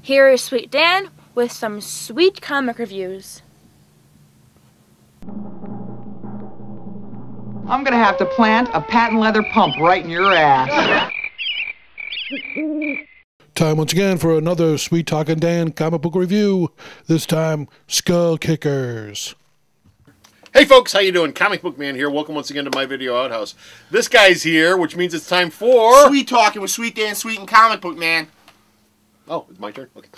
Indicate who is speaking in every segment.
Speaker 1: Here is Sweet Dan with some sweet comic reviews.
Speaker 2: I'm gonna have to plant a patent leather pump right in your ass.
Speaker 3: Time once again for another Sweet Talkin' Dan comic book review. This time, Skullkickers.
Speaker 4: Hey folks, how you doing? Comic Book Man here. Welcome once again to my video outhouse. This guy's here, which means it's time for...
Speaker 5: Sweet Talking with Sweet Dan, Sweet and Comic Book Man.
Speaker 4: Oh, it's my turn? Okay.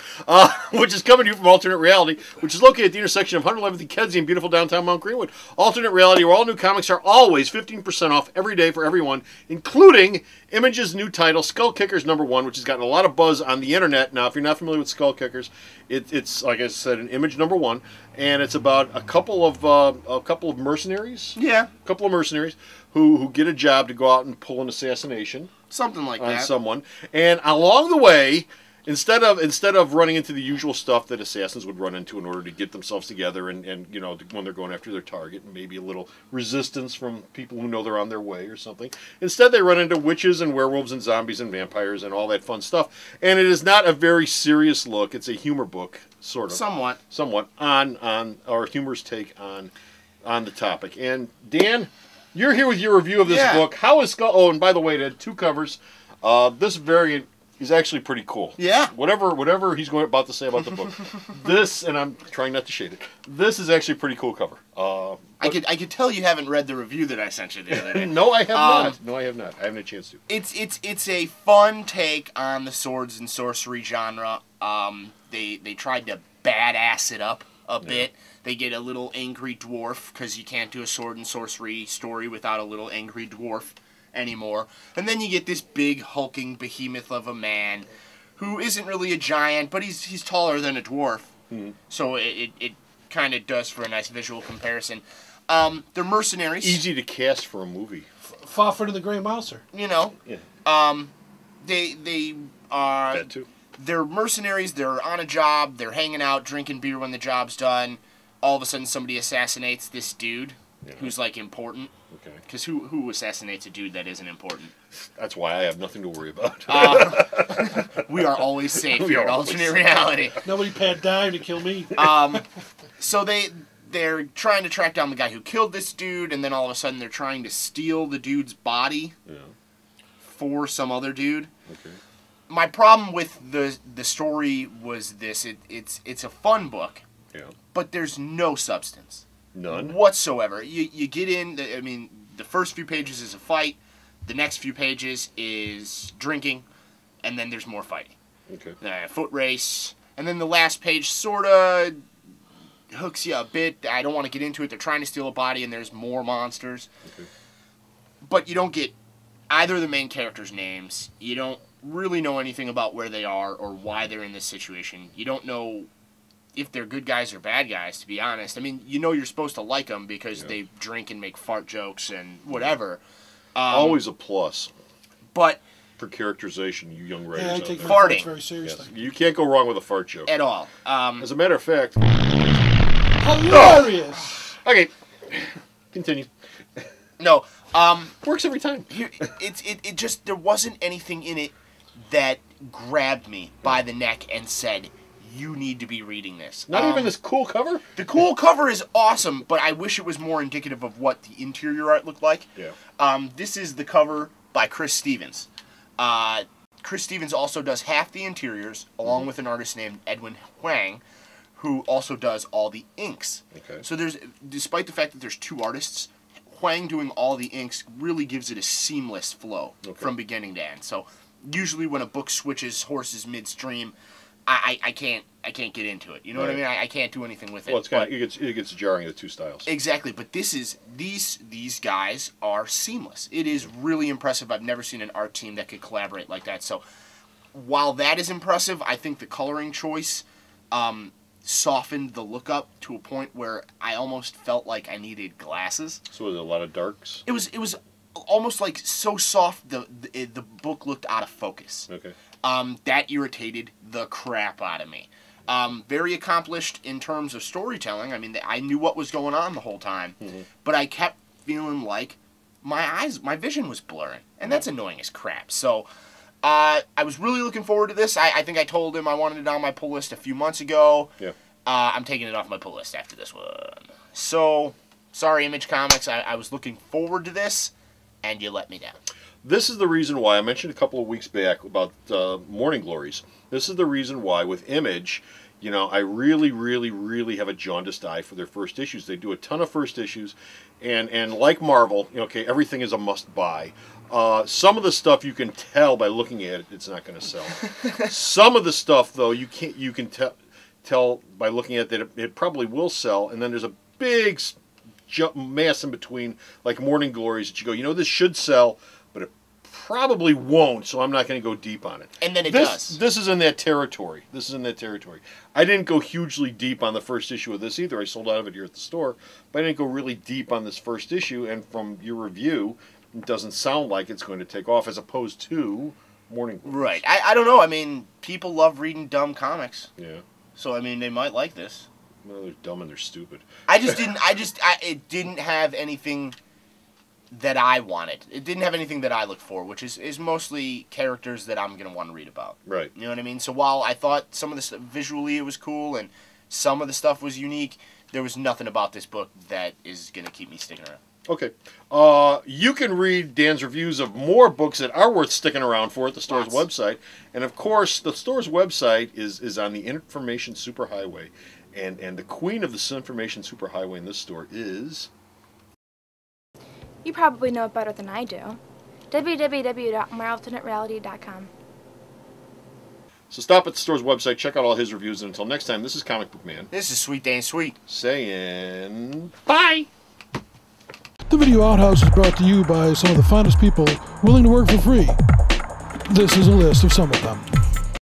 Speaker 4: Which is coming to you from Alternate Reality, which is located at the intersection of 111th and Kedzie in beautiful downtown Mount Greenwood. Alternate Reality, where all new comics are always 15% off every day for everyone, including Image's new title, Skullkickers #1, which has gotten a lot of buzz on the internet. Now, if you're not familiar with Skullkickers, it's like I said, an Image #1, and it's about a couple of mercenaries.
Speaker 5: Yeah.
Speaker 4: A couple of mercenaries who get a job to go out and pull an assassination.
Speaker 5: Something like
Speaker 4: on
Speaker 5: that.
Speaker 4: Someone. And along the way, Instead of running into the usual stuff that assassins would run into in order to get themselves together and you know, when they're going after their target, and maybe a little resistance from people who know they're on their way or something, instead they run into witches and werewolves and zombies and vampires and all that fun stuff. And it is not a very serious look. It's a humor book, sort of. Somewhat on our humorous take on the topic. And Dan, you're here with your review of this book. How is Skull? Oh, and by the way, it had 2 covers. This variant is actually pretty cool.
Speaker 5: Yeah.
Speaker 4: Whatever he's about to say about the book. This, and I'm trying not to shade it, this is actually a pretty cool cover.
Speaker 5: I could tell you haven't read the review that I sent you the other day.
Speaker 4: No, I have not. No, I have not. I haven't had a chance to.
Speaker 5: It's a fun take on the swords and sorcery genre. They tried to badass it up a bit. They get a little angry dwarf, because you can't do a sword and sorcery story without a little angry dwarf anymore. And then you get this big hulking behemoth of a man who isn't really a giant, but he's taller than a dwarf. So it kind of does for a nice visual comparison. They're mercenaries.
Speaker 4: Easy to cast for a movie.
Speaker 3: Faffer to the Grey Mouser.
Speaker 5: You know.
Speaker 4: Yeah.
Speaker 5: They are...
Speaker 4: That too.
Speaker 5: They're mercenaries. They're on a job. They're hanging out, drinking beer when the job's done. All of a sudden somebody assassinates this dude who's like important.
Speaker 4: Okay.
Speaker 5: Because who assassinates a dude that isn't important?
Speaker 4: That's why I have nothing to worry about.
Speaker 5: We are always safe here in alternate reality.
Speaker 3: Nobody paid dime to kill me.
Speaker 5: So they're trying to track down the guy who killed this dude, and then all of a sudden they're trying to steal the dude's body for some other dude.
Speaker 4: Okay.
Speaker 5: My problem with the story was this: it's a fun book, but there's no substance.
Speaker 4: None?
Speaker 5: Whatsoever. You get in, I mean, the first few pages is a fight, the next few pages is drinking, and then there's more fighting.
Speaker 4: Okay.
Speaker 5: Foot race, and then the last page sort of hooks you a bit. I don't want to get into it. They're trying to steal a body, and there's more monsters. Okay. But you don't get either of the main characters' names. You don't really know anything about where they are or why they're in this situation. You don't know if they're good guys or bad guys, to be honest. I mean, you know you're supposed to like them because they drink and make fart jokes and whatever.
Speaker 4: Always a plus.
Speaker 5: But
Speaker 4: for characterization, you young writers.
Speaker 3: Yeah, I take
Speaker 5: farting
Speaker 3: very seriously.
Speaker 4: Yes. You can't go wrong with a fart joke.
Speaker 5: At all.
Speaker 4: As a matter of fact...
Speaker 3: Hilarious!
Speaker 4: Okay. Continue.
Speaker 5: No.
Speaker 4: Works every time.
Speaker 5: It just, there wasn't anything in it that grabbed me by the neck and said, you need to be reading this.
Speaker 4: Not even this cool cover?
Speaker 5: The cool cover is awesome, but I wish it was more indicative of what the interior art looked like.
Speaker 4: Yeah.
Speaker 5: This is the cover by Chris Stevens. Chris Stevens also does half the interiors, along with an artist named Edwin Huang, who also does all the inks.
Speaker 4: Okay.
Speaker 5: So there's, despite the fact that there's 2 artists, Huang doing all the inks really gives it a seamless flow from beginning to end. So usually when a book switches horses midstream, I can't get into it. You know what I mean? I can't do anything with it.
Speaker 4: Well, it's kind of, it gets jarring, the 2 styles.
Speaker 5: Exactly, but this is these guys are seamless. It is really impressive. I've never seen an art team that could collaborate like that. So while that is impressive, I think the coloring choice softened the look up to a point where I almost felt like I needed glasses.
Speaker 4: So was it a lot of darks?
Speaker 5: It was almost like so soft the book looked out of focus.
Speaker 4: Okay.
Speaker 5: That irritated the crap out of me. Very accomplished in terms of storytelling. I mean, I knew what was going on the whole time, but I kept feeling like my vision was blurring, and that's annoying as crap. So I was really looking forward to this. I think I told him I wanted it on my pull list a few months ago.
Speaker 4: Yeah.
Speaker 5: I'm taking it off my pull list after this one. So, sorry, Image Comics. I was looking forward to this, and you let me down.
Speaker 4: This is the reason why I mentioned a couple of weeks back about Morning Glories. This is the reason why with Image, you know, I really, really, really have a jaundiced eye for their first issues. They do a ton of first issues, and like Marvel, you know, okay, everything is a must-buy. Some of the stuff you can tell by looking at it, it's not going to sell. Some of the stuff, though, you can tell by looking at that it probably will sell, and then there's a big mass in between, like Morning Glories, that you go, you know, this should sell, but it probably won't, so I'm not going to go deep on it.
Speaker 5: And then it does.
Speaker 4: This is in that territory. I didn't go hugely deep on the first issue of this either. I sold out of it here at the store, but I didn't go really deep on this first issue, and from your review, it doesn't sound like it's going to take off as opposed to Morning Glories.
Speaker 5: Right. I don't know. I mean, people love reading dumb comics.
Speaker 4: Yeah.
Speaker 5: So, I mean, they might like this.
Speaker 4: Well, they're dumb and they're stupid.
Speaker 5: It didn't have anything that I wanted. It didn't have anything that I look for, which is mostly characters that I'm going to want to read about.
Speaker 4: Right.
Speaker 5: You know what I mean? So while I thought some of the stuff, visually it was cool and some of the stuff was unique, there was nothing about this book that is going to keep me sticking around.
Speaker 4: Okay. You can read Dan's reviews of more books that are worth sticking around for at the store's website. And, of course, the store's website is on the Information Superhighway. And the queen of the Information Superhighway in this store is...
Speaker 1: You probably know it better than I do. www.maralternatereality.com.
Speaker 4: So stop at the store's website, check out all his reviews, and until next time, this is Comic Book Man.
Speaker 5: This is Sweet Dan Sweet.
Speaker 4: Saying bye!
Speaker 3: The Video Outhouse is brought to you by some of the finest people willing to work for free. This is a list of some of them.